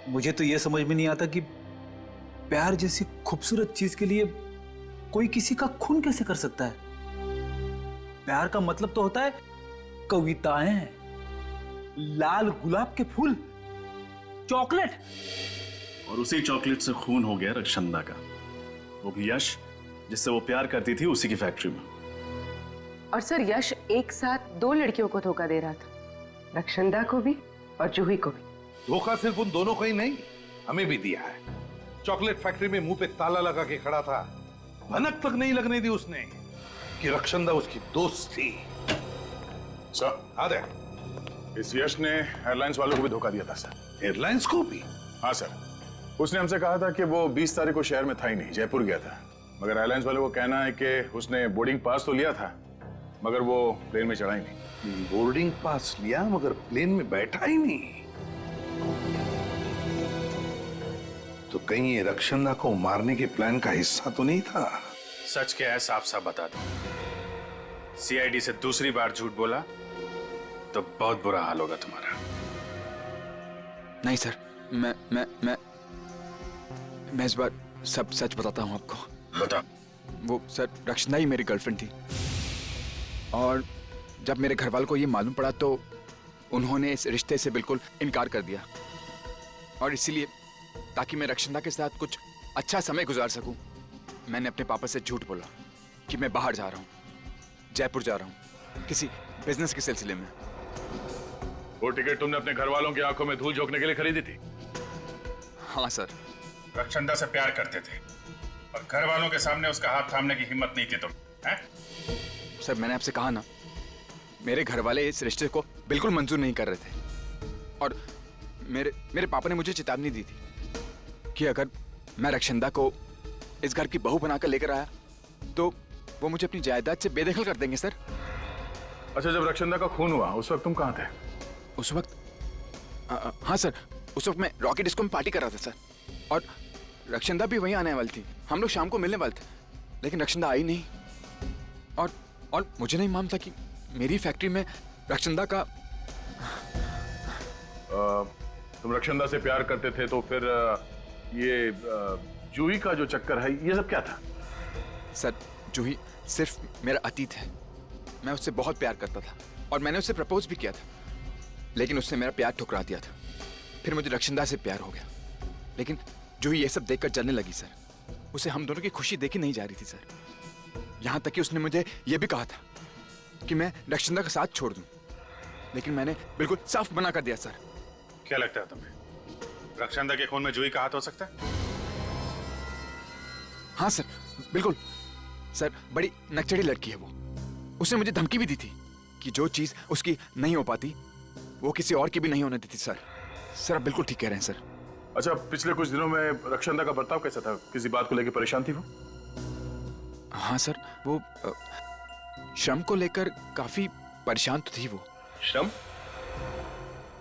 मुझे तो ये समझ में नहीं आता कि प्यार जैसी खूबसूरत चीज के लिए कोई किसी का खून कैसे कर सकता है। प्यार का मतलब तो होता है कविताएं, लाल गुलाब के फूल, चॉकलेट। और उसी चॉकलेट से खून हो गया रक्षंदा का, वो भी यश जिससे वो प्यार करती थी उसी की फैक्ट्री में। और सर यश एक साथ 2 लड़कियों को धोखा दे रहा था, रक्षंदा को भी और जूही को भी। धोखा सिर्फ उन दोनों को ही नहीं, हमें भी दिया है। चॉकलेट फैक्ट्री में मुंह पे ताला लगा के खड़ा था, भनक तक नहीं लगने दी उसने कि रक्षंदा उसकी दोस्त थी। सर आदे, इस यश ने एयरलाइंस वालों को भी धोखा दिया था सर। एयरलाइंस को भी? हाँ सर, उसने हमसे कहा था कि वो 20 तारीख को शहर में था ही नहीं, जयपुर गया था। मगर एयरलाइंस वालों को कहना है कि उसने बोर्डिंग पास तो लिया था मगर वो प्लेन में चढ़ा ही नहीं। बोर्डिंग पास लिया मगर प्लेन में बैठा ही नहीं। तो कहीं ये रक्षंदा को मारने के प्लान का हिस्सा तो नहीं था? सच क्या है साफ साफ बता दो। सीआईडी से दूसरी बार झूठ बोला तो बहुत बुरा हाल होगा तुम्हारा। नहीं सर, मैं इस बार सब सच बताता हूँ आपको। बता। वो सर रक्षंदा ही मेरी गर्लफ्रेंड थी, और जब मेरे घर वालों को ये मालूम पड़ा तो उन्होंने इस रिश्ते से बिल्कुल इनकार कर दिया। और इसीलिए ताकि मैं रक्षंदा के साथ कुछ अच्छा समय गुजार सकूं, मैंने अपने पापा से झूठ बोला कि मैं बाहर जा रहा हूँ, जयपुर जा रहा हूँ किसी बिजनेस के सिलसिले में। वो टिकट तुमने अपने घर वालों की आंखों में धूल झोंकने के लिए खरीदी थी? हाँ सर। रक्षंदा से प्यार करते थे और घर वालों के सामने उसका हाथ थामने की हिम्मत नहीं थी तुम, हैं? सर मैंने आपसे कहा ना, मेरे घर वाले इस रिश्ते को बिल्कुल मंजूर नहीं कर रहे थे। और मेरे पापा ने मुझे चेतावनी दी थी कि अगर मैं रक्षंदा को इस घर की बहू बनाकर लेकर आया तो वो मुझे अपनी जायदाद से बेदखल कर देंगे सर। अच्छा, जब रक्षंदा का खून हुआ उस वक्त तुम कहाँ थे? उस वक्त हाँ सर, उस वक्त मैं रॉकी डिस्को में पार्टी कर रहा था सर, और रक्षंदा भी वहीं आने वाली थी। हम लोग शाम को मिलने वाले थे, लेकिन रक्षंदा आई नहीं। और मुझे नहीं मालूम था कि मेरी फैक्ट्री में रक्षंदा का। तुम रक्षंदा से प्यार करते थे तो फिर ये जूही का जो चक्कर है ये सब क्या था? सर जूही सिर्फ मेरा अतीत है। मैं उससे बहुत प्यार करता था और मैंने उससे प्रपोज भी किया था, लेकिन उसने मेरा प्यार ठुकरा दिया था। फिर मुझे रक्षंदा से प्यार हो गया, लेकिन जूही ये सब देखकर जलने लगी सर। उसे हम दोनों की खुशी देखी नहीं जा रही थी सर। यहाँ तक कि उसने मुझे यह भी कहा था कि मैं रक्षंदा का साथ छोड़ दूं, लेकिन मैंने बिल्कुल साफ मना कर दिया सर। क्या लगता है तुम्हें रक्षंदा के खून में जूही का हाथ हो सकता है? हाँ सर, बिल्कुल सर। बड़ी नकचड़ी लड़की है वो। उसने मुझे धमकी भी दी थी कि जो चीज उसकी नहीं हो पाती वो किसी और की भी नहीं होने देती सर। सर आप बिल्कुल ठीक कह रहे हैं सर। अच्छा, पिछले कुछ दिनों में रक्षंदा का बर्ताव कैसा था? किसी बात को लेकर परेशान थी वो? हाँ सर, वो श्रम को लेकर काफी परेशान तो थी वो। श्रम?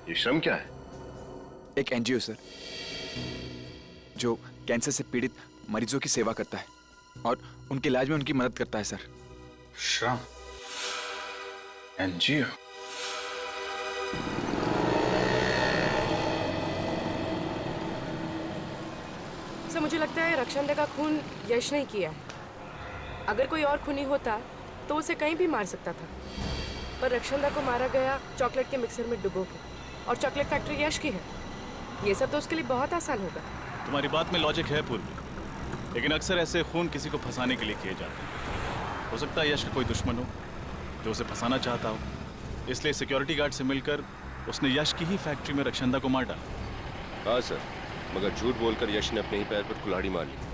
ये श्रम क्या है? एक एनजीओ सर, जो कैंसर से पीड़ित मरीजों की सेवा करता है और उनके इलाज में उनकी मदद करता है सर। श्रम एनजीओ? सर मुझे लगता है रक्षंदा का खून यश ने किया है। अगर कोई और खूनी होता तो उसे कहीं भी मार सकता था, पर रक्षंदा को मारा गया चॉकलेट के मिक्सर में डुबो के, और चॉकलेट फैक्ट्री यश की है। ये सब तो उसके लिए बहुत आसान होगा। तुम्हारी बात में लॉजिक है पूर्वी, लेकिन अक्सर ऐसे खून किसी को फंसाने के लिए किए जाते हैं। हो सकता है यश का कोई दुश्मन हो जो उसे फंसाना चाहता हो, इसलिए सिक्योरिटी गार्ड से मिलकर उसने यश की ही फैक्ट्री में रक्षंदा को मार डाला। हाँ सर, मगर झूठ बोलकर यश ने अपने ही पैर पर कुल्हाड़ी मार ली।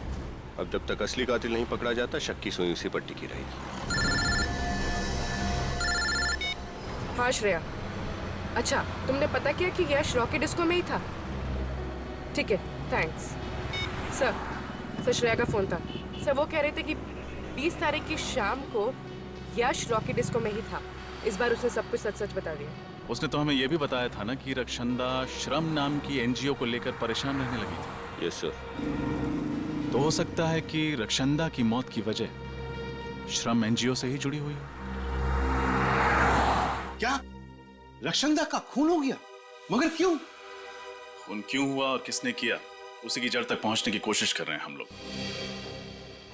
अब जब तक असली कातिल नहीं पकड़ा जाता, शक की सुई उसी पर टिकी रहेगी। हाँ श्रेया, अच्छा तुमने पता किया कि यश रॉकी डिस्को में ही था? ठीक है, थैंक्स सर। श्रेया का फोन था सर, वो कह रहे थे कि 20 तारीख की शाम को यश रॉकी डिस्को में ही था। इस बार उसने सब कुछ सच सच बता दिया। उसने तो हमें यह भी बताया था ना कि रक्षंदा श्रम नाम की एनजीओ को लेकर परेशान रहने लगी थी। Yes sir. तो हो सकता है कि रक्षंदा की मौत की वजह श्रम एनजीओ से ही जुड़ी हुई हो। क्या रक्षंदा का खून हो गया? मगर क्यों? खून क्यों हुआ और किसने किया, उसी की जड़ तक पहुंचने की कोशिश कर रहे हैं हम लोग।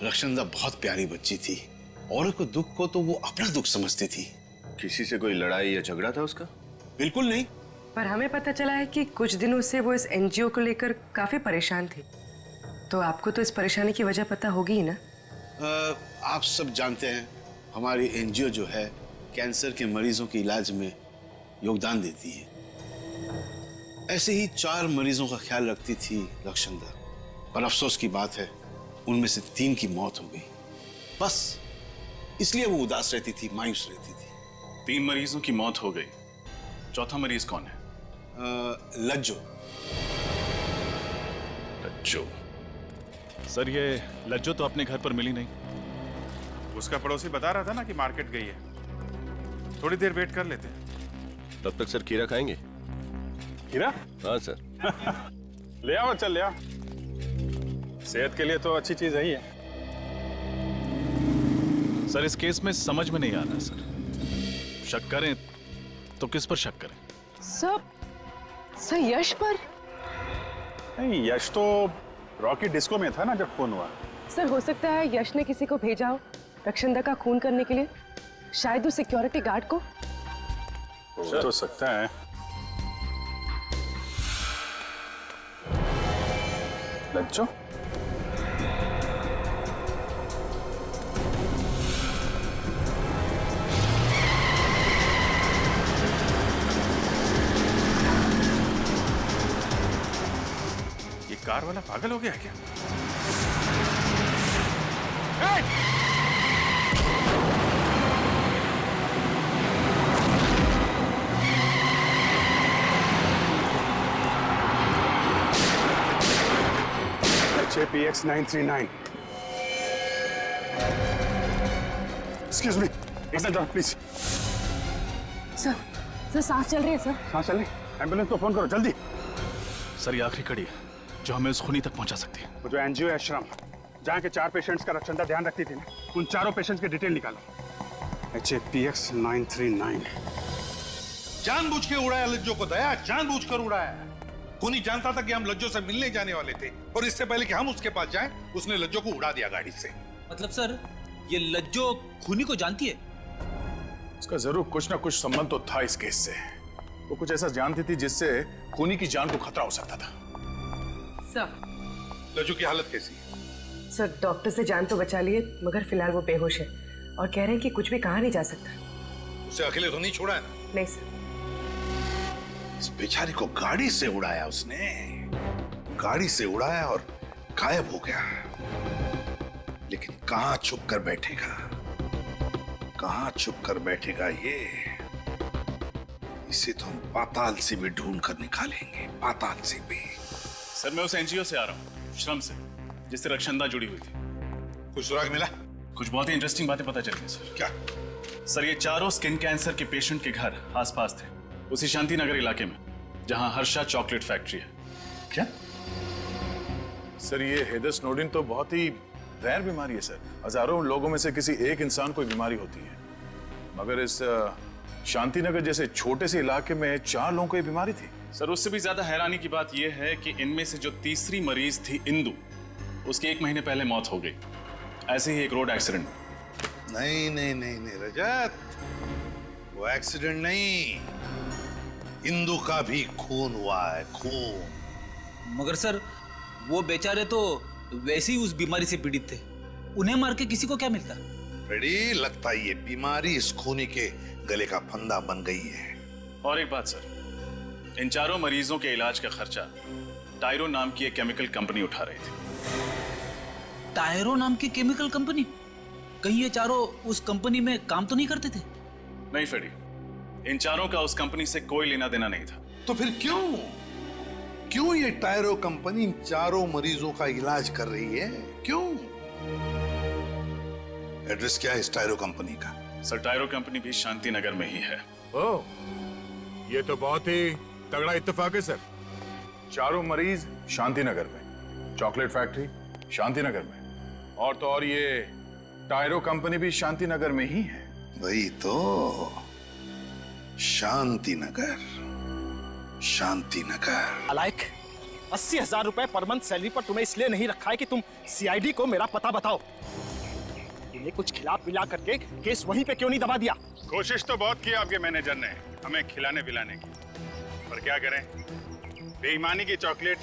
रक्षंदा बहुत प्यारी बच्ची थी। औरों को दुख को तो वो अपना दुख समझती थी। किसी से कोई लड़ाई या झगड़ा था उसका? बिल्कुल नहीं। पर हमें पता चला है कि कुछ दिनों से वो इस एनजीओ को लेकर काफी परेशान थी। तो आपको तो इस परेशानी की वजह पता होगी ही ना? आप सब जानते हैं हमारी एनजीओ जो है कैंसर के मरीजों के इलाज में योगदान देती है। ऐसे ही 4 मरीजों का ख्याल रखती थी रक्षंदा। पर अफसोस की बात है उनमें से 3 की मौत हो गई। बस इसलिए वो उदास रहती थी, मायूस रहती थी। 3 मरीजों की मौत हो गई, चौथा मरीज कौन है? लज्जो। लज्जो? सर ये लज्जो तो अपने घर पर मिली नहीं। उसका पड़ोसी बता रहा था ना कि मार्केट गई है। थोड़ी देर वेट कर लेते हैं। तब तक सर खीरा खाएंगे? हीरा? हाँ सर। ले आओ, चल ले आओ। सेहत के लिए तो अच्छी चीज है ही है। सर इस केस में समझ में नहीं आ रहा सर, शक करें तो किस पर शक करें? सर यश पर? नहीं, यश तो रॉकी डिस्को में था ना जब खून हुआ। सर हो सकता है यश ने किसी को भेजा हो रक्षंदा का खून करने के लिए, शायद उस सिक्योरिटी गार्ड को। हो तो सकता है। लज्जो? ये कार वाला पागल हो गया क्या? HAPX 939. Excuse me. अंदर जाओ प्लीज। सर सांस चल रही है सर। हाँ चल रही। एम्बुलेंस को फोन करो जल्दी। सर ये आखिरी कड़ी है जो हमें उस खूनी तक पहुंचा सकती है। वो जो एनजीओ है आश्रम, जहाँ के 4 पेशेंट्स का रक्षंदा ध्यान रखती थी ना, उन 4 पेशेंट्स की डिटेल निकालो। HAPX 939। जानबूझ के उड़ाया लज्जो को दया, जानबूझ कर उड़ाया। खूनी जानता था कि हम लज्जो से मिलने जाने वाले थे और इससे पहले कि हम उसके पास जाएं, उसने लज्जो को उड़ा दिया गाड़ी से। मतलब सर ये लज्जो खूनी को जानती है? उसका जरूर कुछ ना कुछ संबंध तो था इस केस से। वो कुछ ऐसा जानती थी जिससे खूनी की जान को खतरा हो सकता था। सर लज्जो की हालत कैसी है? सर डॉक्टर से जान तो बचा लिए मगर फिलहाल वो बेहोश है और कह रहे हैं कि कुछ भी कहा नहीं जा सकता। उसे अकेले तो नहीं छोड़ा है ना? नहीं सर। इस बेचारी को गाड़ी से उड़ाया उसने, गाड़ी से उड़ाया और गायब हो गया। लेकिन कहां छुप कर बैठेगा, कहां छुप कर बैठेगा ये? इसे तो हम पाताल से भी ढूंढ कर निकालेंगे, पाताल से भी। सर मैं उस एनजीओ से आ रहा हूँ, श्रम से, जिससे रक्षंदा जुड़ी हुई थी। कुछ सुराग मिला? कुछ बहुत ही इंटरेस्टिंग बातें पता चली सर। क्या? सर ये चारों स्किन कैंसर के पेशेंट के घर आसपास थे, उसी शांति नगर इलाके में जहां हर्षा चॉकलेट फैक्ट्री है। क्या? सर ये हेदर स्नोडेन तो बहुत ही रैर बीमारी है सर। हजारों लोगों में से किसी एक इंसान को बीमारी होती है, मगर इस शांति नगर जैसे छोटे से इलाके में 4 लोगों को ये बीमारी थी। सर उससे भी ज्यादा हैरानी की बात यह है कि इनमें से जो तीसरी मरीज थी इंदु, उसकी 1 महीने पहले मौत हो गई, ऐसे ही एक रोड एक्सीडेंट। नहीं नहीं नहीं नहीं रजत, वो एक्सीडेंट नहीं, इंदु का भी खून हुआ है, खून। मगर सर वो बेचारे तो वैसे ही उस बीमारी से पीड़ित थे, उन्हें मार के किसी को क्या मिलता? बड़ी लगता है ये बीमारी इस खूनी के गले का फंदा बन गई है। और एक बात सर, इन चारों मरीजों के इलाज का खर्चा टायरो नाम की एक केमिकल कंपनी उठा रही थी। टायरो नाम की केमिकल कंपनी? कहीं ये चारों उस कंपनी में काम तो नहीं करते थे? नहीं फेडी, इन चारों का उस कंपनी से कोई लेना देना नहीं था। तो फिर क्यों ये टायरो कंपनी इन चारों मरीजों का इलाज कर रही है? क्यों? एड्रेस क्या है इस टायरो कंपनी का? सर टायरो कंपनी भी शांति नगर में ही है। ओह, ये तो बहुत ही तगड़ा इत्तेफाक है सर। चारों मरीज शांति नगर में, चॉकलेट फैक्ट्री शांति नगर में, और तो और ये टायरो कंपनी भी शांति नगर में ही है। वही तो, शांति नगर, शांति नगर। अलाइक 80,000 रुपए पर मंथ सैलरी पर तुम्हें इसलिए नहीं रखा है कि तुम सीआईडी को मेरा पता बताओ। तुमने कुछ खिला पिला करके केस वहीं पे क्यों नहीं दबा दिया? कोशिश तो बहुत की आपके मैनेजर ने हमें खिलाने पिलाने की, पर क्या करें, बेईमानी की चॉकलेट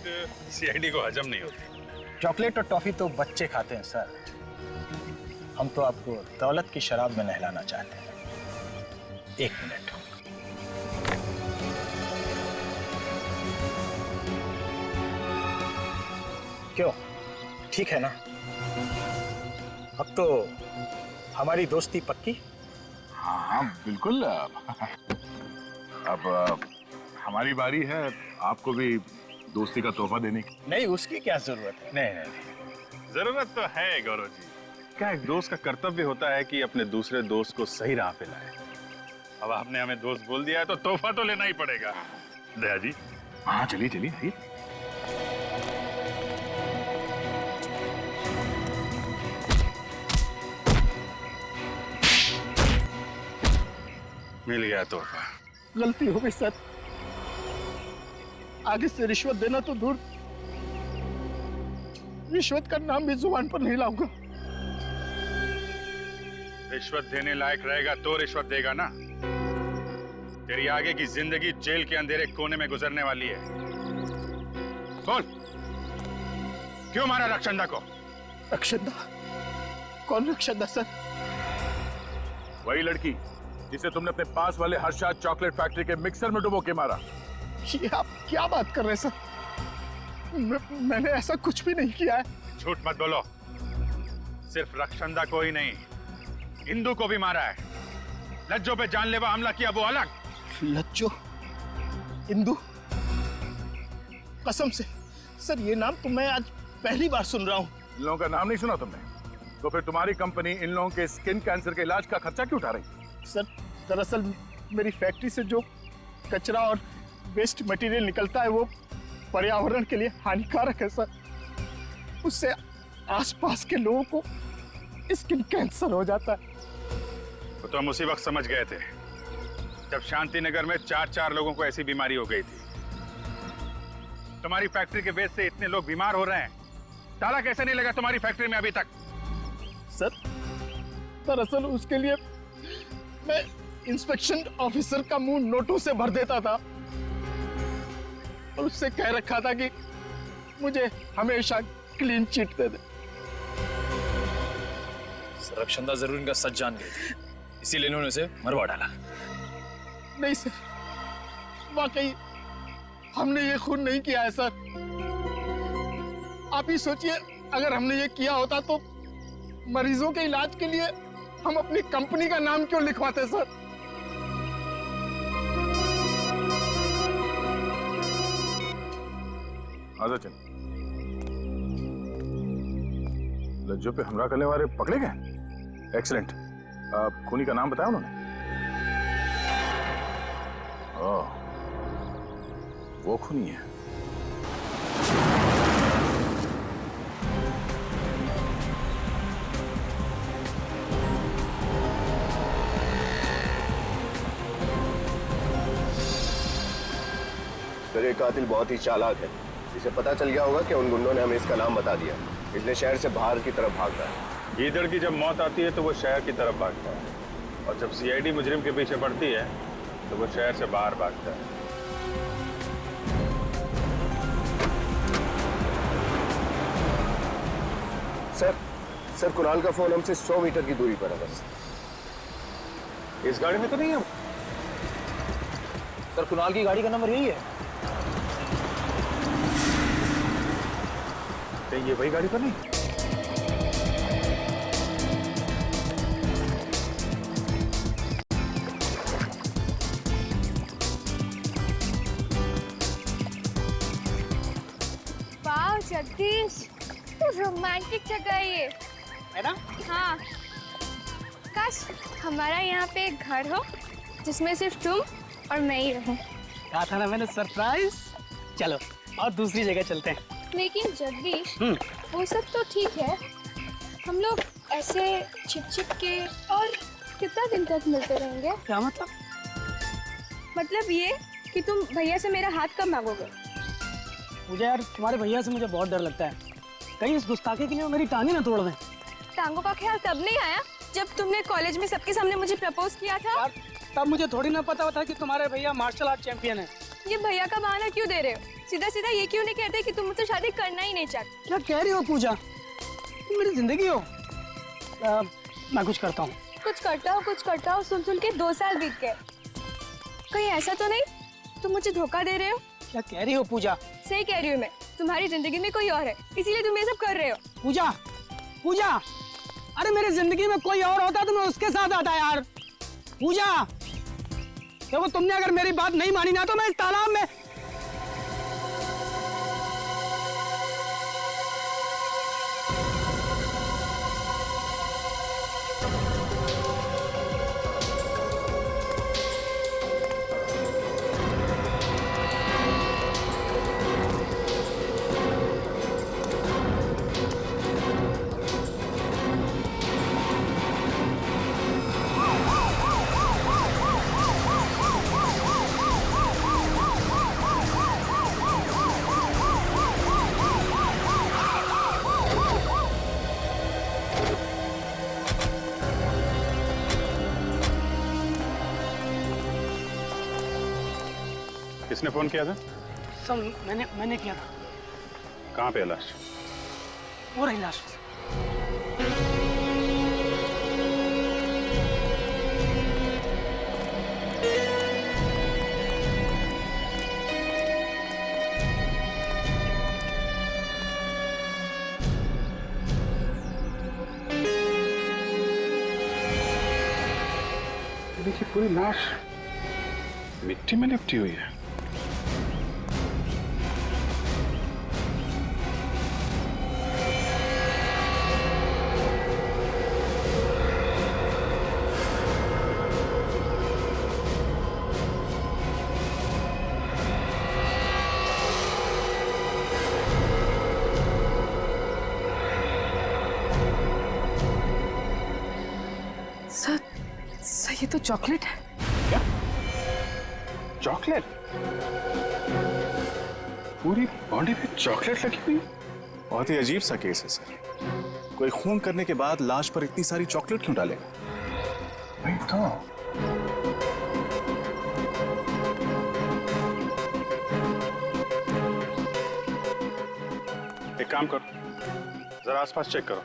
सीआईडी को हजम नहीं होती। चॉकलेट और टॉफी तो बच्चे खाते हैं सर, हम तो आपको दौलत की शराब में नहलाना चाहते हैं। 1 मिनट। क्यों, ठीक है ना? अब तो हमारी दोस्ती पक्की। हाँ बिल्कुल। अब हमारी बारी है आपको भी दोस्ती का तोहफा देने की। नहीं, उसकी क्या जरूरत है? नहीं। जरूरत तो है गौरव जी। क्या एक दोस्त का कर्तव्य होता है कि अपने दूसरे दोस्त को सही राह पे लाए। अब आपने हमें दोस्त बोल दिया है तो तोहफा तो लेना ही पड़ेगा। दया जी, हाँ चलिए चलिए आइए। मिल गया तोहफा। गलती हो गई सर, आगे से रिश्वत देना तो दूर, रिश्वत का नाम भी जुबान पर नहीं लाऊंगा। रिश्वत देने लायक रहेगा तो रिश्वत देगा ना। तेरी आगे की जिंदगी जेल के अंधेरे कोने में गुजरने वाली है। बोल, क्यों मारा रक्षंदा को? रक्षंदा? कौन रक्षंदा सर? वही लड़की जिसे तुमने अपने पास वाले हर्षाद चॉकलेट फैक्ट्री के मिक्सर में डुबो के मारा। ये आप क्या बात कर रहे हैं सर? मैंने ऐसा कुछ भी नहीं किया है। झूठ मत बोलो। सिर्फ रक्षंदा को ही नहीं, इंदु को भी मारा है। लज्जो पे जानलेवा हमला किया वो अलग। लज्जो, इंदु, कसम से सर ये नाम तो मैं आज पहली बार सुन रहा हूँ। इन लोगों का नाम नहीं सुना तुमने? तो फिर तुम्हारी कंपनी इन लोगों के स्किन कैंसर के इलाज का खर्चा क्यों उठा रही? सर दरअसल मेरी फैक्ट्री से जो कचरा और वेस्ट मटेरियल निकलता है वो पर्यावरण के लिए हानिकारक है सर। उससे आसपास के लोगों को स्किन कैंसर हो जाता है। तो हम उसी वक्त समझ गए थे जब शांति नगर में 4 लोगों को ऐसी बीमारी हो गई थी। तुम्हारी फैक्ट्री के वेस्ट से इतने लोग बीमार हो रहे हैं, ताला कैसे नहीं लगा तुम्हारी फैक्ट्री में अभी तक? सर दरअसल उसके लिए मैं इंस्पेक्शन ऑफिसर का मुंह नोटों से भर देता था और उससे कह रखा था कि मुझे हमेशा क्लीन चिट दे दे। रक्षंदा जरूर इनका सच जान गई थी, इसीलिए इन्होंने उसे मरवा डाला। नहीं सर, वाकई हमने ये खून नहीं किया है सर। आप ही सोचिए, अगर हमने ये किया होता तो मरीजों के इलाज के लिए हम अपनी कंपनी का नाम क्यों लिखवाते सर? आजा चल। लज्जो पे हमला करने वाले पकड़े गए? एक्सीलेंट। खूनी का नाम बताया उन्होंने? ओह, वो खूनी है। सर ये कातिल बहुत ही चालाक है। इसे पता चल गया होगा कि उन गुंडों ने हमें इसका नाम बता दिया, इसलिए शहर से बाहर की तरफ भाग रहा है। गीदड़ की जब मौत आती है तो वो शहर की तरफ भागता है, और जब सीआईडी मुजरिम के पीछे पड़ती है तो वो शहर से बाहर भागता है। सर कुणाल का फोन हमसे 100 मीटर की दूरी पर है बस। इस गाड़ी में तो नहीं है? सर कुणाल की गाड़ी का नंबर यही है। कहीं ये वही गाड़ी पर नहीं? वाह जगदीश, रोमांटिक जगह है ये, है ना? हाँ, काश हमारा यहाँ पे एक घर हो जिसमें सिर्फ तुम और मैं ही रहूं। कहा था ना मैंने, सरप्राइज। चलो और दूसरी जगह चलते हैं। लेकिन जगदीश, वो सब तो ठीक है, हम लोग ऐसे छिप के और कितना दिन तक मिलते रहेंगे? क्या मतलब? मतलब ये कि तुम भैया से मेरा हाथ कब मांगोगे? पूजा यार, तुम्हारे भैया से मुझे बहुत डर लगता है, कहीं इस गुस्ताखी के लिए वो मेरी टांगे ना तोड़ दें। टांगों का ख्याल तब नहीं आया जब तुमने कॉलेज में सबके सामने मुझे प्रपोज किया था। यार तब मुझे थोड़ी ना पता होता कि तुम्हारे भैया मार्शल आर्ट चैंपियन है। ये भैया का बहाना क्यों दे रहे हो? सीधा सीधा ये क्यों नहीं कहते कि तुम मुझसे शादी करना ही नहीं चाहते? क्या कह रही हो पूजा, तुम मेरी जिंदगी हो। मैं कुछ करता हूँ। कुछ करता हो सुन सुन के 2 साल बीत गए। कहीं ऐसा तो नहीं तुम मुझे धोखा दे रहे हो? क्या कह रही हो पूजा? सही कह रही हूँ मैं, तुम्हारी जिंदगी में कोई और है, इसीलिए तुम ये सब कर रहे हो। पूजा, पूजा, अरे मेरी जिंदगी में कोई और होता तो मैं उसके साथ आता यार। पूजा देखो, तुमने अगर मेरी बात नहीं मानी ना तो मैं इस तालाब में। किसने फोन किया था? सब मैंने किया था। कहाँ पे है लाश? वो रही लाश। देखिए पूरी लाश मिट्टी में लिपटी हुई है। सर ये तो चॉकलेट है। क्या चॉकलेट? पूरी बॉडी पे चॉकलेट लगी हुई? बहुत ही अजीब सा केस है सर। कोई खून करने के बाद लाश पर इतनी सारी चॉकलेट क्यों डालेगा? वही तो। एक काम करो, जरा आसपास चेक करो।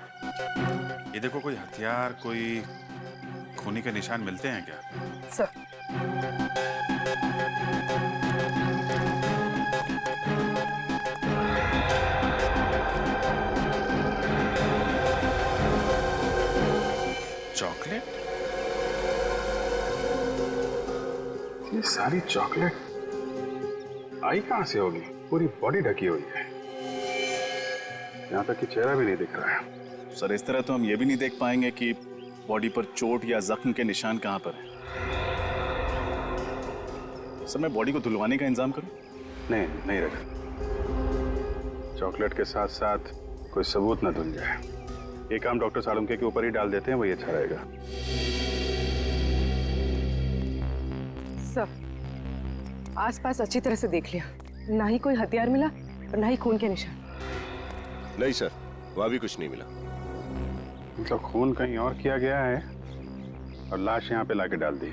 ये देखो, कोई हथियार, कोई खूनी के निशान मिलते हैं क्या? Sir chocolate? ये सारी चॉकलेट आई कहां से होगी? पूरी बॉडी ढकी हुई है, यहाँ तक कि चेहरा भी नहीं दिख रहा है। सर इस तरह तो हम ये भी नहीं देख पाएंगे कि बॉडी पर चोट या जख्म के निशान कहां पर है। सर मैं बॉडी को धुलवाने का इंतजाम करूं? नहीं रखा। चॉकलेट के साथ साथ कोई सबूत न धुल जाए। ये काम डॉक्टर सालुंके के ऊपर ही डाल देते हैं, वही अच्छा रहेगा। सर आसपास अच्छी तरह से देख लिया, ना ही कोई हथियार मिला और ना ही खून के निशान। नहीं सर, वहां भी कुछ नहीं मिला। मतलब खून कहीं और किया गया है और लाश यहाँ पे लाके डाल दी।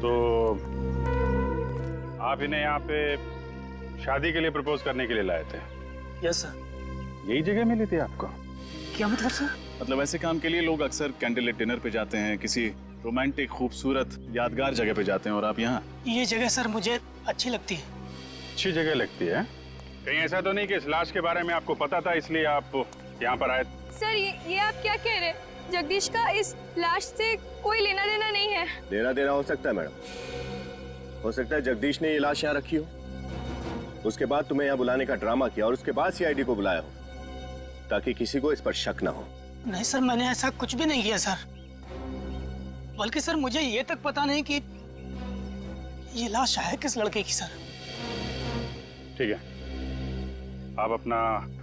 तो आप इन्हें यहाँ पे शादी के लिए प्रपोज करने के लिए लाए थे? Yes sir. यही जगह मिली थी आपको? क्या मतलब सर? मतलब ऐसे काम के लिए लोग अक्सर कैंडललाइट डिनर पे जाते हैं, किसी रोमांटिक खूबसूरत यादगार जगह पे जाते हैं, और आप यहाँ? ये जगह सर मुझे अच्छी लगती है। अच्छी जगह लगती है? कहीं ऐसा तो नहीं कि इस लाश के बारे में आपको पता था इसलिए आप यहाँ पर आए? सर ये आप क्या कह रहे हैं? जगदीश का इस लाश से कोई लेना देना नहीं है। लेना देना हो सकता है मैडम, हो सकता है जगदीश ने ये लाश यहाँ रखी हो, उसके बाद तुम्हें यहाँ बुलाने का ड्रामा किया और उसके बाद सीआईडी को बुलाया हो ताकि किसी को इस पर शक ना हो। नहीं सर, मैंने ऐसा कुछ भी नहीं किया सर। बल्कि सर मुझे ये तक पता नहीं कि ये लाश है किस लड़के की सर। ठीक है, आप अपना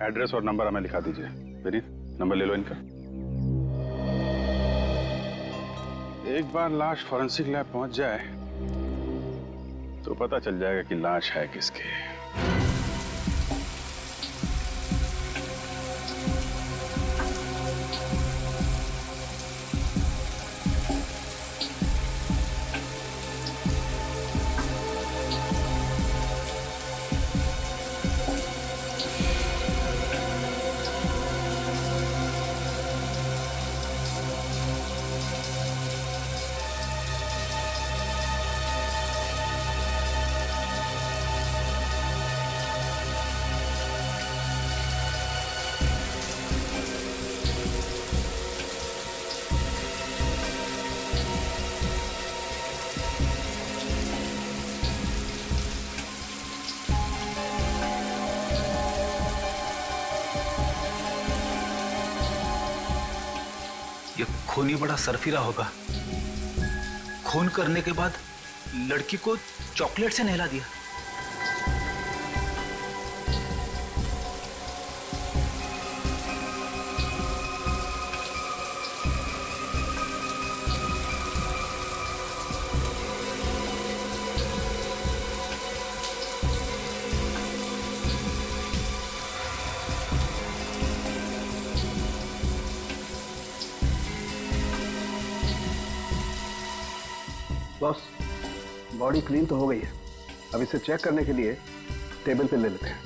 एड्रेस और नंबर हमें लिखा दीजिए। विनीत, नंबर ले लो इनका। एक बार लाश फॉरेंसिक लैब पहुंच जाए तो पता चल जाएगा कि लाश है किसकी। ये खून ही बड़ा सरफिरा होगा। खून करने के बाद लड़की को चॉकलेट से नहला दिया। बॉस, बॉडी क्लीन तो हो गई है। अब इसे चेक करने के लिए टेबल पे ले लेते हैं।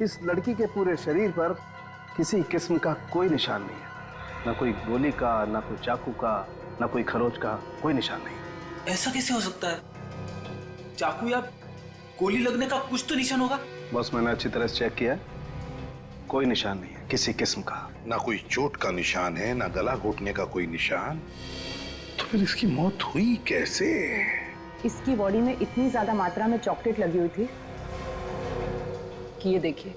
इस लड़की के पूरे शरीर पर किसी किस्म का कोई निशान नहीं है। ना कोई गोली का, ना कोई चाकू का, ना कोई खरोच का, कोई निशान नहीं। ऐसा कैसे हो सकता है? चाकू या गोली लगने का कुछ तो निशान होगा। बॉस, मैंने अच्छी तरह से चेक किया, कोई निशान नहीं है किसी किस्म का। ना कोई चोट का निशान है, ना गला घोटने का कोई निशान। तो फिर इसकी मौत हुई कैसे? इसकी बॉडी में इतनी ज्यादा मात्रा में चॉकलेट लगी हुई थी कि ये देखिए,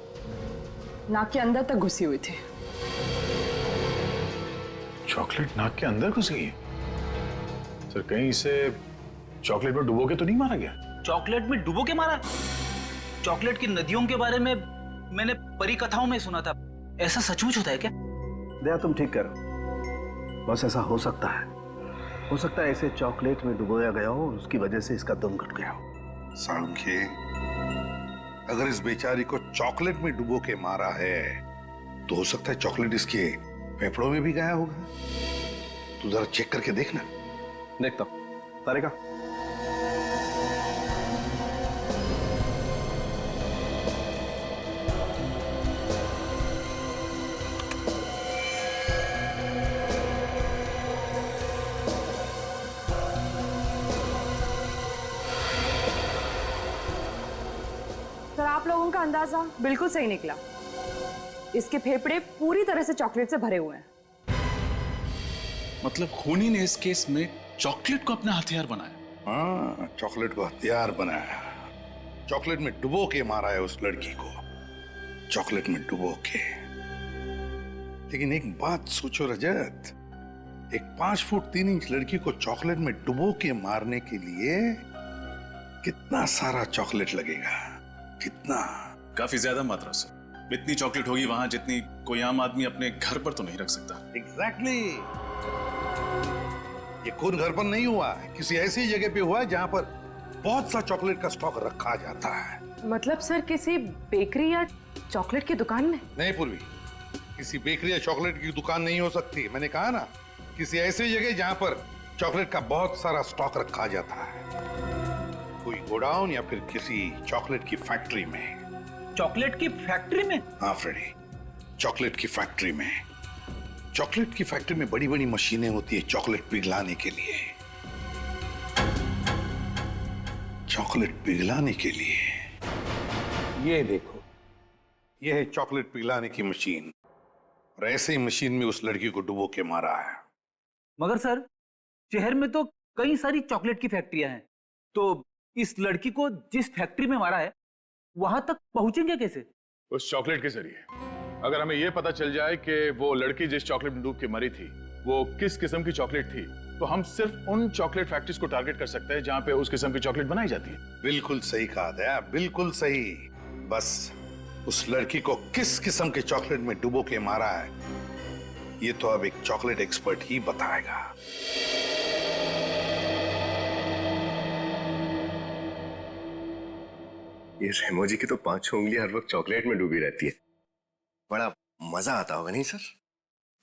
नाक के अंदर तक घुसी हुई थी। चॉकलेट नाक के अंदर घुस गई? सर, कहीं इसे चॉकलेट में डुबो के तो नहीं मारा गया? चॉकलेट में डुबो के मारा? चॉकलेट की नदियों के बारे में मैंने परी कथाओं में सुना था। ऐसा सचमुच होता है क्या? दया, तुम ठीक कर। बस ऐसा हो सकता है इसे चॉकलेट में डुबोया गया हो और उसकी वजह से इसका दम घुट गया हो। साळुंखे, अगर इस बेचारी को चॉकलेट में डुबो के मारा है तो हो सकता है चॉकलेट इसके फेफड़ों में भी गया होगा। तू जरा चेक करके देखना। देखता हूं। तारिका, सर, आप लोगों का अंदाजा बिल्कुल सही निकला। इसके फेफड़े पूरी तरह से चॉकलेट से भरे हुए हैं। मतलब खूनी ने इस केस में चॉकलेट को अपना हथियार बनाया। हाँ, चॉकलेट को हथियार बनाया। चॉकलेट में डुबो के मारा है उस लड़की को, चॉकलेट में डुबो के। लेकिन एक बात सोचो रजत, एक 5 फुट 3 इंच लड़की को चॉकलेट में डुबो के मारने के लिए कितना सारा चॉकलेट लगेगा? कितना? काफी ज्यादा मात्रा से। इतनी चॉकलेट होगी वहां जितनी कोई आम आदमी अपने घर पर तो नहीं रख सकता। एग्जैक्टली। ये खून घर पर नहीं हुआ है, किसी ऐसी जगह पे हुआ है जहां पर बहुत सा चॉकलेट का स्टॉक रखा जाता है। मतलब सर, किसी बेकरी या चॉकलेट की दुकान में? नहीं पूर्वी, किसी बेकरी या चॉकलेट की दुकान नहीं हो सकती। मैंने कहा ना, किसी ऐसी जगह जहां पर चॉकलेट का बहुत सारा स्टॉक रखा जाता है। कोई गोडाउन या फिर किसी चॉकलेट की फैक्ट्री में। चॉकलेट की फैक्ट्री में? हाँ फ्रेडी, चॉकलेट की फैक्ट्री में। चॉकलेट की फैक्ट्री में बड़ी बड़ी मशीनें होती है चॉकलेट पिघलाने के लिए। चॉकलेट पिघलाने के लिए। ये देखो, ये है चॉकलेट पिघलाने की मशीन। और ऐसे ही मशीन में उस लड़की को डुबो के मारा है। मगर सर, शहर में तो कई सारी चॉकलेट की फैक्ट्रियां हैं, तो इस लड़की को जिस फैक्ट्री में मारा है वहां तक पहुंचेंगे कैसे? उस चॉकलेट के जरिए। अगर हमें यह पता चल जाए कि वो लड़की जिस चॉकलेट में डूब के मरी थी वो किस किस्म की चॉकलेट थी, तो हम सिर्फ उन चॉकलेट फैक्ट्रीज को टारगेट कर सकते हैं जहां पे उस किस्म की चॉकलेट बनाई जाती है। बिल्कुल सही कहा दया, बिल्कुल सही। बस उस लड़की को किस किस्म के चॉकलेट में डुबो के मारा है ये तो अब एक चॉकलेट एक्सपर्ट ही बताएगा। ये रेमो जी की तो 5 उंगलियां हर वक्त चॉकलेट में डूबी रहती है। बड़ा मजा आता होगा नहीं सर?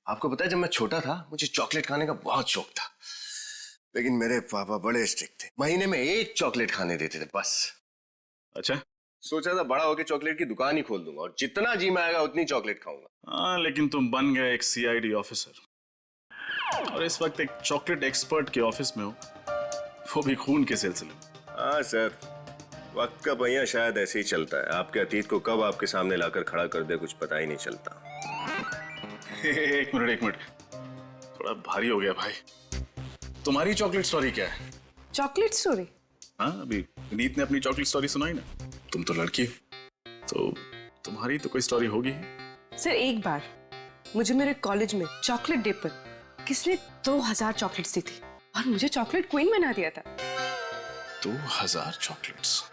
आपको पता है जब मैं छोटा था मुझे चॉकलेट खाने का बहुत शौक था, लेकिन मेरे पापा बड़े स्ट्रिक्ट थे, महीने में 1 चॉकलेट खाने देते थे बस। अच्छा, सोचा था बड़ा होकर चॉकलेट की दुकान ही खोल दूंगा और जितना जी में आएगा उतनी चॉकलेट खाऊंगा। हाँ, लेकिन तुम बन गए एक सीआईडी ऑफिसर और इस वक्त एक चॉकलेट एक्सपर्ट के ऑफिस में हो, वो भी खून के सिलसिले में। हाँ सर, वक्त का पहिया शायद ऐसे ही चलता है, आपके अतीत को कब आपके सामने लाकर खड़ा कर दे कुछ पता ही नहीं चलता। एक मिनट, थोड़ा भारी हो गया भाई। तुम्हारी चॉकलेट स्टोरी क्या है? Chocolate story? हाँ, अभी विनीत ने अपनी चॉकलेट स्टोरी सुनाई ना। तुम तो लड़की हो, तो तुम्हारी तो कोई स्टोरी होगी ही। सर, एक बार मुझे मेरे कॉलेज में चॉकलेट डे पर किसने 2000 चॉकलेट्स दी थी और मुझे चॉकलेट क्वीन बना दिया था। 2000 चॉकलेट्स?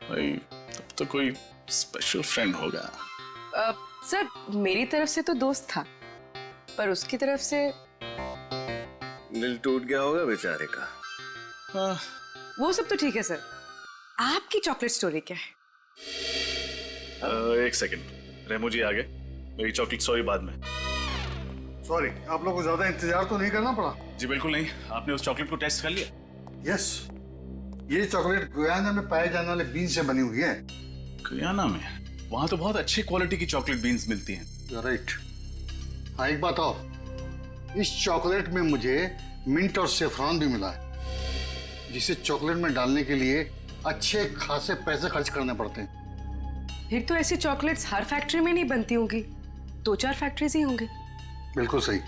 भाई, तब तो कोई स्पेशल फ्रेंड होगा। सर, मेरी तरफ से तो दोस्त था, पर उसकी तरफ से दिल टूट गया होगा बेचारे का। हाँ, वो सब तो ठीक है सर, आपकी चॉकलेट स्टोरी क्या है? एक सेकंड, रेमो जी आ गए, मेरी चॉकलेट स्टोरी बाद में। सॉरी, आप लोगों को ज्यादा इंतजार तो नहीं करना पड़ा? जी बिल्कुल नहीं। आपने उस चॉकलेट को टेस्ट कर लिया? यस, ये चॉकलेट गुयाना में पाए जाने वाले बीन से बनी हुई है। गुयाना में? वहां तो बहुत अच्छी क्वालिटी की चॉकलेट बीन्स मिलती हैं। राइट। हाँ, एक बात और, इस चॉकलेट में मुझे मिंट और सेफ्रॉन भी मिला है, जिसे चॉकलेट में डालने के लिए अच्छे खासे पैसे खर्च करने पड़ते हैं। फिर तो ऐसी चॉकलेट्स हर फैक्ट्री में नहीं बनती होंगी, 2-4 फैक्ट्रीज ही होंगी। बिल्कुल सही,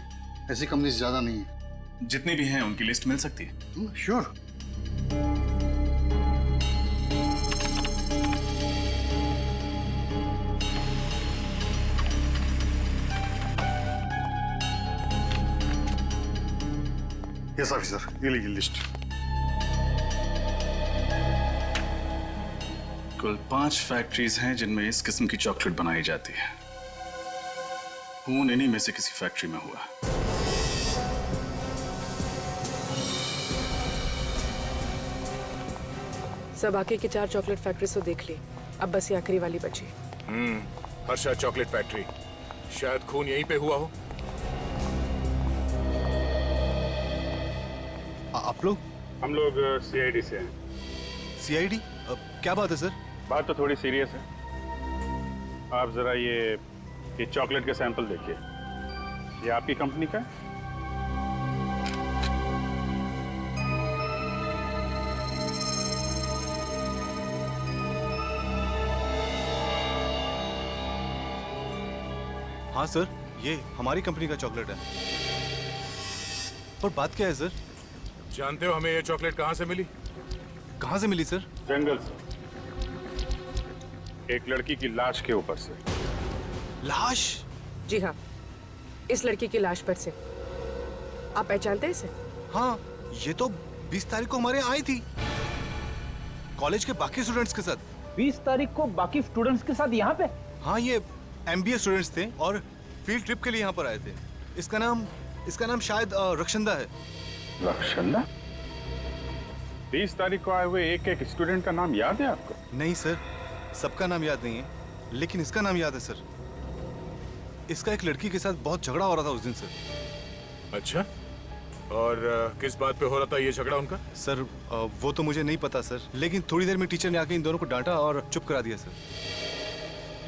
ऐसी कंपनी ज्यादा नहीं है। जितनी भी हैं उनकी लिस्ट मिल सकती है? श्योर। यस ऑफिसर, ये लीजिए लिस्ट। कुल 5 फैक्ट्रीज हैं जिनमें इस किस्म की चॉकलेट बनाई जाती है। खून इन्हीं में से किसी फैक्ट्री में हुआ। सब बाकी की 4 चॉकलेट फैक्ट्रीज तो देख ली, अब बस ये आखिरी वाली बची। हर्षा चॉकलेट फैक्ट्री, शायद खून यहीं पे हुआ हो। आप लोग? हम लोग सीआईडी से हैं। सीआईडी? क्या बात है सर? बात तो थोड़ी सीरियस है। आप जरा ये चॉकलेट के सैंपल देखिए। ये आपकी कंपनी का है? हाँ सर, ये हमारी कंपनी का चॉकलेट है। पर बात क्या है सर? जानते हो हमें ये चॉकलेट कहाँ से मिली? कहाँ से मिली सर? जंगल से, एक लड़की की लाश के ऊपर से। लाश? जी हाँ, इस लड़की की लाश पर से। आप पहचानते हैं इसे? हाँ, ये तो 20 तारीख को हमारे यहाँ आई थी, कॉलेज के बाकी स्टूडेंट्स के साथ। 20 तारीख को बाकी स्टूडेंट्स के साथ यहाँ पे? हाँ, ये MBA स्टूडेंट्स थे और फील्ड ट्रिप के लिए यहाँ पर आए थे। इसका नाम शायद रक्षंदा है। रक्षंदा? 20 तारीख को आए हुए एक स्टूडेंट का नाम याद है आपको? नहीं सर, सबका नाम याद नहीं है, लेकिन इसका नाम याद है सर। इसका एक लड़की के साथ बहुत झगड़ा हो रहा था उस दिन सर। अच्छा, और किस बात पे हो रहा था ये झगड़ा उनका? सर वो तो मुझे नहीं पता सर, लेकिन थोड़ी देर में टीचर ने आके इन दोनों को डांटा और चुप करा दिया सर।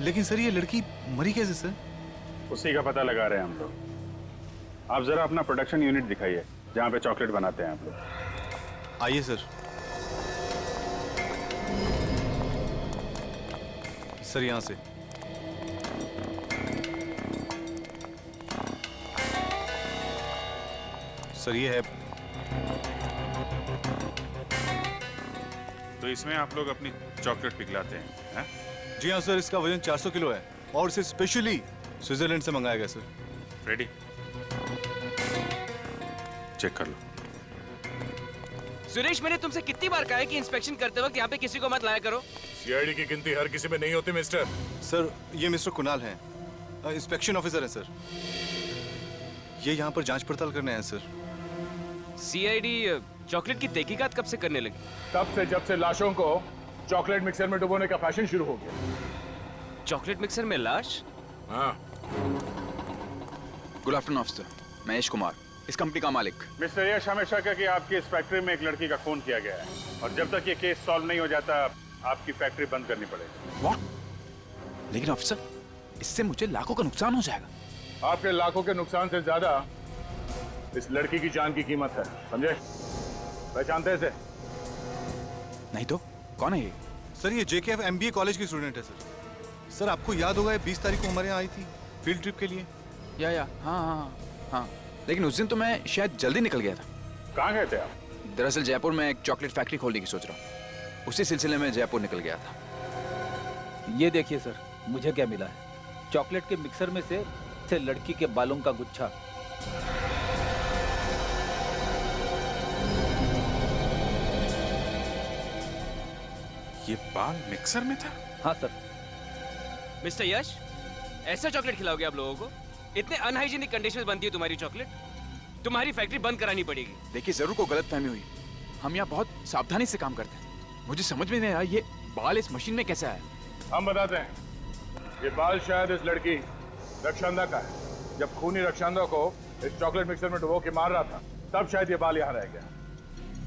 लेकिन सर ये लड़की मरी कैसे सर? उसी का पता लगा रहे हैं हम लोग। आप जरा अपना प्रोडक्शन यूनिट दिखाइए जहाँ पे चॉकलेट बनाते हैं आप लोग। आइए सर। सर यहाँ से। सर ये है तो इसमें आप लोग अपनी चॉकलेट पिघलाते हैं? जी हाँ सर, इसका वजन 400 किलो है और इसे स्पेशली स्विट्जरलैंड से मंगाया गया सर। रेडी? चेक कर लो। सुरेश, मैंने तुमसे कितनी बार कहा है कि इंस्पेक्शन करते वक्त यहाँ पे किसी को मत लाया करो। सीआईडी की गिनती हर किसी में नहीं होती मिस्टर। सर, ये मिस्टर कुणाल हैं, इंस्पेक्शन ऑफिसर हैं सर। ये यहाँ पर जांच पड़ताल करने आए सर। सीआईडी चॉकलेट की तहकीकात कब से करने लगी? तब से जब से लाशों को चॉकलेट मिक्सर में डुबोने का फैशन शुरू हो गया। चॉकलेट मिक्सर में लाश? हाँ। गुड आफ्टरनून ऑफिसर, मैं यश कुमार, इस कंपनी का मालिक। मिस्टर यश, हमें शक है कि आपकी इस फैक्ट्री में एक लड़की का खून किया गया है और जब तक ये केस सॉल्व नहीं हो जाता आपकी फैक्ट्री बंद करनी पड़ेगी। व्हाट? लेकिन ऑफिसर, इससे मुझे लाखों का नुकसान हो जाएगा। आपके लाखों के नुकसान से ज्यादा इस लड़की की जान की कीमत है, समझे? पहचानते इसे? नहीं तो कौन है ये? सर, ये JKF MBA कॉलेज की स्टूडेंट है सर। सर, आपको याद होगा ये 20 तारीख को हमारे यहाँ आई थी फील्ड ट्रिप के लिए। या हाँ, लेकिन उस दिन तो मैं शायद जल्दी निकल गया था। कहाँ गए थे आप? दरअसल जयपुर में एक चॉकलेट फैक्ट्री खोलने की सोच रहा हूँ, उसी सिलसिले में जयपुर निकल गया था। ये देखिए सर, मुझे क्या मिला है। चॉकलेट के मिक्सर में से लड़की के बालों का गुच्छा। ये बाल मिक्सर में था? हाँ सर। मिस्टर यश, ऐसा चॉकलेट खिलाओगे आप लोगों को? इतने अनहाइजीनिक कंडीशन में बनती है तुम्हारी चॉकलेट, तुम्हारी फैक्ट्री बंद करानी पड़ेगी। देखिए, जरूर को गलतफहमी हुई, हम यहाँ बहुत सावधानी से काम करते हैं। मुझे समझ में नहीं आया ये बाल इस मशीन में कैसे आया। हम बताते हैं। ये बाल शायद इस लड़की रक्षांदा का है। जब खूनी रक्षांदा को इस चॉकलेट मिक्सर में डुबो के मार रहा था, तब शायद ये बाल यहाँ रह गया।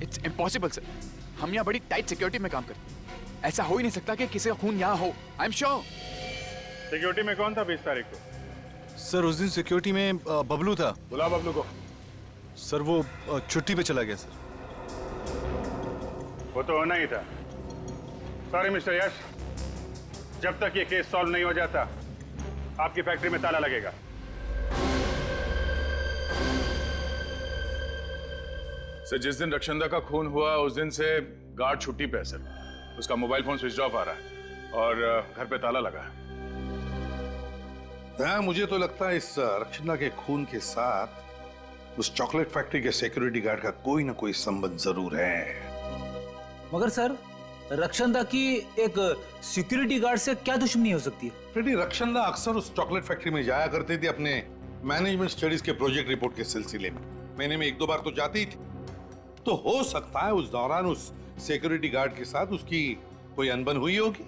इट्स इम्पॉसिबल सर, हम यहाँ बड़ी टाइट सिक्योरिटी में काम करते हैं। ऐसा हो ही नहीं सकता कि किसी का खून यहाँ हो। I am sure. सिक्योरिटी में कौन था 20 तारीख को? सर, उस दिन सिक्योरिटी में बबलू था। बुला बबलू को। सर, वो छुट्टी पे चला गया सर। वो तो होना ही था। सॉरी मिस्टर यश, जब तक ये केस सॉल्व नहीं हो जाता आपकी फैक्ट्री में ताला लगेगा। सर, जिस दिन रक्षांदा का खून हुआ उस दिन से गार्ड छुट्टी पे है सर। उसका मोबाइल फोन स्विच ऑफ आ रहा है और घर पे ताला लगा है। हाँ, मुझे तो लगता है इस रक्षांदा के खून के साथ उस चॉकलेट फैक्ट्री के सिक्योरिटी गार्ड का कोई ना कोई संबंध जरूर है। मगर सर, रक्षांदा की एक सिक्योरिटी गार्ड से क्या दुश्मनी हो सकती है? फ्रेडी, रक्षांदा अक्सर उस चॉकलेट फैक्ट्री में जाया करती थी अपने मैनेजमेंट स्टडीज के प्रोजेक्ट रिपोर्ट के सिलसिले में। महीने में 1-2 बार तो जाती ही थी। तो हो सकता है उस दौरान उस सिक्योरिटी गार्ड के साथ उसकी कोई अनबन हुई होगी।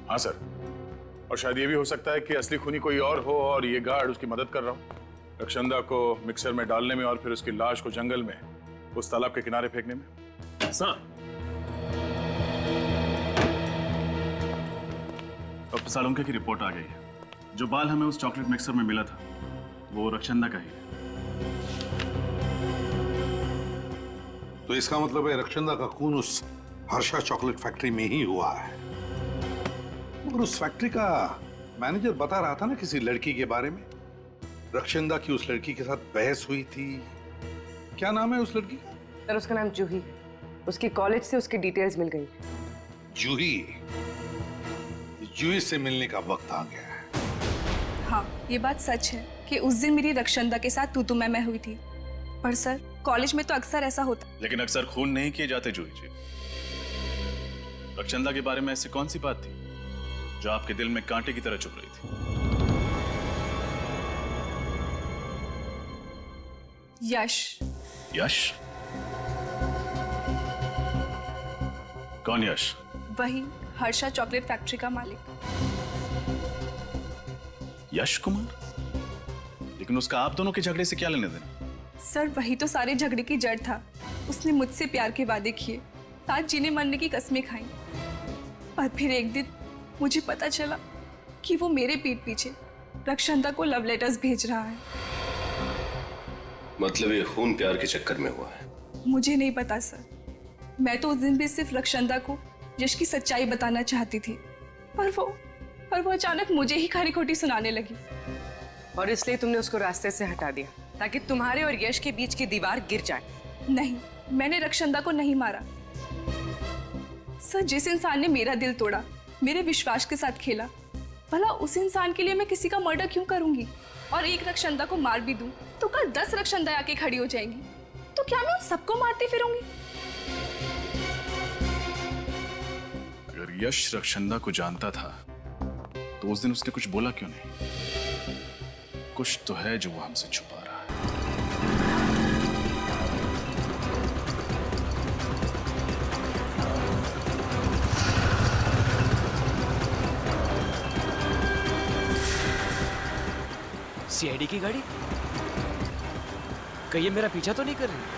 हाँ सर, और शायद ये भी हो सकता है कि असली खूनी कोई और हो और ये गार्ड उसकी मदद कर रहा हो रक्षांदा को मिक्सर में डालने में और फिर उसकी लाश को जंगल में उस तालाब के किनारे फेंकने में। सर, डॉक्टर सालुंके की रिपोर्ट आ गई है। जो बाल हमें उस चॉकलेट मिक्सर में मिला था वो रक्षांदा का ही है। तो इसका मतलब है रक्षांदा का खून उस हर्षा चॉकलेट फैक्ट्री में ही हुआ है। मगर उस फैक्ट्री का मैनेजर बता रहा था ना किसी लड़की के बारे में। रक्षांदा की उस लड़की के साथ बहस हुई थी। क्या नाम है उस लड़की का? सर, उसका नाम जूही। उसकी कॉलेज से उसकी डिटेल्स मिल गई। जूही? जूही से मिलने का वक्त आ गया है। हाँ, ये बात सच है कि उस दिन मेरी रक्षांदा के साथ तू मैं हुई थी। पर सर, कॉलेज में तो अक्सर ऐसा होता। लेकिन अक्सर खून नहीं किए जाते जूही जी। रक्षांदा के बारे में ऐसी कौन सी बात थी जो आपके दिल में कांटे की तरह चुभ रही थी? यश। यश? कौन यश? वही हर्षा चॉकलेट फैक्ट्री का मालिक। यश कुमार? लेकिन उसका आप दोनों के झगड़े से क्या लेने देना? सर, वही तो सारे झगड़े की जड़ था। उसने मुझसे प्यार के वादे किए, साथ जीने मरने की कस्में खाई। पर फिर एक दिन मुझे पता चला कि वो मेरे पीठ पीछे रक्षांदा को लव लेटर्स भेज रहा है। मतलब ये खून प्यार के चक्कर में हुआ है? मुझे नहीं पता सर। मैं तो उस दिन भी सिर्फ रक्षांदा को यश की सच्चाई बताना चाहती थी, पर वो अचानक मुझे ही खरी खोटी सुनाने लगी। और इसलिए तुमने उसको रास्ते से हटा दिया। ताकि तुम्हारे और यश के बीच की दीवार गिर जाए। नहीं, मैंने रक्षंदा को नहीं मारा। सर, जिस इंसान ने मेरा दिल तोड़ा, मेरे विश्वास के साथ खेला, भला उस इंसान के लिए मैं किसी का मर्डर क्यों करूंगी? और एक रक्षंदा को मार भी दूं तो कल 10 रक्षंदा आके खड़ी हो जाएंगी, तो क्या मैं उन सबको मारती फिरूंगी? अगर यश रक्षंदा को जानता था तो उस दिन उसने कुछ बोला क्यों नहीं? कुछ तो है जो वो हमसे छुपा रहा है। सीआईडी की गाड़ी? कहीं ये मेरा पीछा तो नहीं कर रही?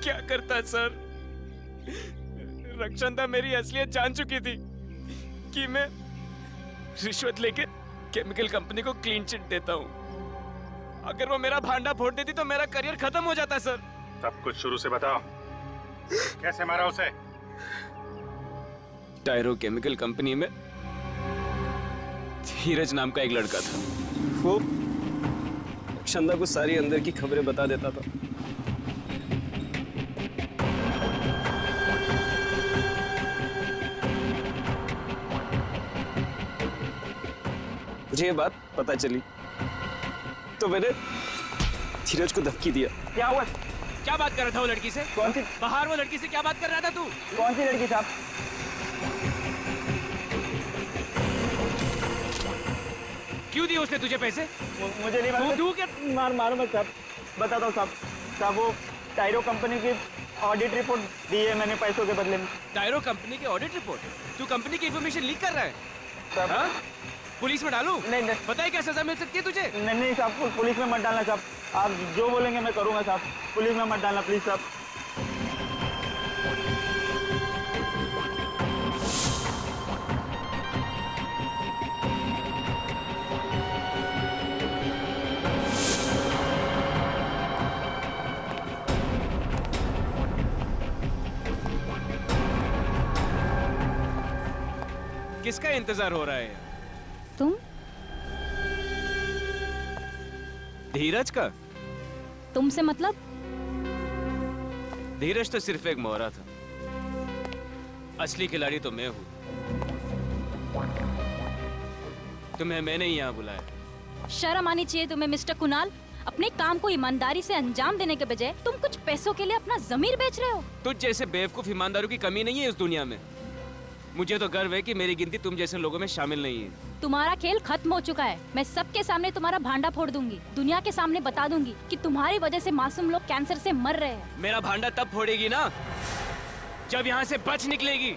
क्या करता सर? रक्षंदा मेरी असलियत जान चुकी थी कि मैं रिश्वत लेके केमिकल कंपनी को क्लीन चिट देता हूँ। अगर वो मेरा भांडा फोड़ देती तो मेरा करियर खत्म हो जाता सर। सब कुछ शुरू से बताओ, कैसे मारा उसे? टायरो केमिकल कंपनी में धीरज नाम का एक लड़का था। वो रक्षंदा को सारी अंदर की खबरें बता देता था। मुझे ये बात पता चली तो मैंने धीरज को धमकी दिया। क्या हुआ? क्या बात कर रहा था वो लड़की से? कौन सी? बाहर वो लड़की से क्या बात कर रहा था तू? कौन सी लड़की साहब? क्यों दिए उसने तुझे पैसे? मुझे नहीं मालूम। तू क्या? मारो मत साहब, बताता हूँ साहब। साहब वो टायरो कंपनी की ऑडिट रिपोर्ट दी है मैंने पैसों के बदले में। टायरो कंपनी की ऑडिट रिपोर्ट? तू कंपनी की इन्फॉर्मेशन लीक कर रहा है? साहब पुलिस में डालूं? नहीं। पता है क्या सजा मिल सकती है तुझे? नहीं साहब, पुलिस में मत डालना साहब। आप जो बोलेंगे मैं करूंगा साहब। पुलिस में मत डालना प्लीज साहब। किसका इंतजार हो रहा है? तुम? धीरज का। तुमसे मतलब? धीरज तो सिर्फ एक मोहरा था, असली खिलाड़ी तो मैं हूं। तुम्हें मैंने ही यहां बुलाया। शर्म आनी चाहिए तुम्हें मिस्टर कुणाल। अपने काम को ईमानदारी से अंजाम देने के बजाय तुम कुछ पैसों के लिए अपना जमीर बेच रहे हो। तुझ जैसे बेवकूफ ईमानदारों की कमी नहीं है इस दुनिया में। मुझे तो गर्व है कि मेरी गिनती तुम जैसे लोगों में शामिल नहीं है। तुम्हारा खेल खत्म हो चुका है। मैं सबके सामने तुम्हारा भांडा फोड़ दूंगी। दुनिया के सामने बता दूंगी कि तुम्हारी वजह से मासूम लोग कैंसर से मर रहे हैं। मेरा भांडा तब फोड़ेगी ना जब यहाँ से बच निकलेगी।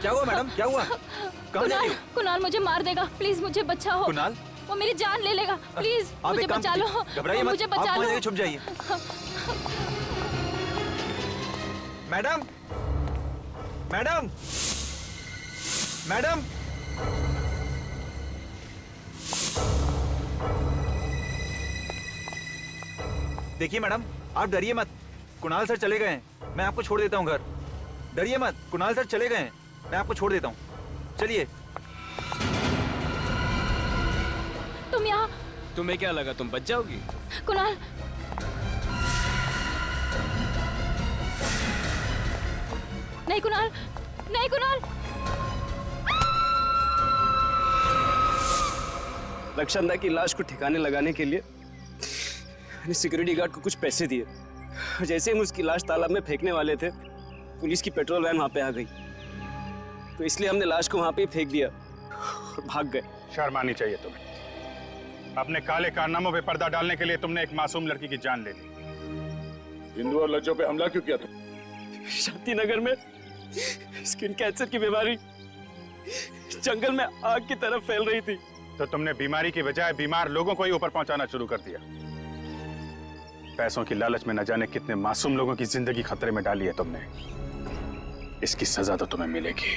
क्या हुआ मैडम, क्या हुआ? कहाँ जा रही हो? कुणाल मुझे मार देगा, प्लीज मुझे बचाओ। कुणाल? वो मेरी जान ले लेगा, प्लीज मुझे बचा लो। घबराइए मत, मुझे बचा आप लो। छुप जाइए। Madam, madam, madam. देखिए मैडम, आप डरिए मत, कुणाल सर चले गए हैं, मैं आपको छोड़ देता हूँ घर। डरिए मत, कुणाल सर चले गए हैं, मैं आपको छोड़ देता हूँ, चलिए। तुम यहाँ? तुम्हें क्या लगा तुम बच जाओगी? कुणाल, नहीं कुणाल, नहीं कुणाल। रक्षांदा की लाश को ठिकाने लगाने के लिए मैंने सिक्योरिटी गार्ड को कुछ पैसे दिए। जैसे हम उसकी लाश तालाब में फेंकने वाले थे, पुलिस की पेट्रोल वैन वहां पे आ गई, तो इसलिए हमने लाश को वहां पे फेंक दिया और भाग गए। शर्म आनी चाहिए तुम्हें। अपने काले कारनामों पे पर्दा डालने के लिए तुमने एक मासूम लड़की की जान ले ली। हिंदू और लज्जों पे हमला क्यों किया तुम? शांति नगर में स्किन कैंसर की बीमारी जंगल में आग की तरफ फैल रही थी, तो तुमने बीमारी की बजाय बीमार लोगों को ही ऊपर पहुंचाना शुरू कर दिया। पैसों की लालच में न जाने कितने मासूम लोगों की जिंदगी खतरे में डाली है तुमने। इसकी सजा तो तुम्हें मिलेगी,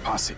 फांसी।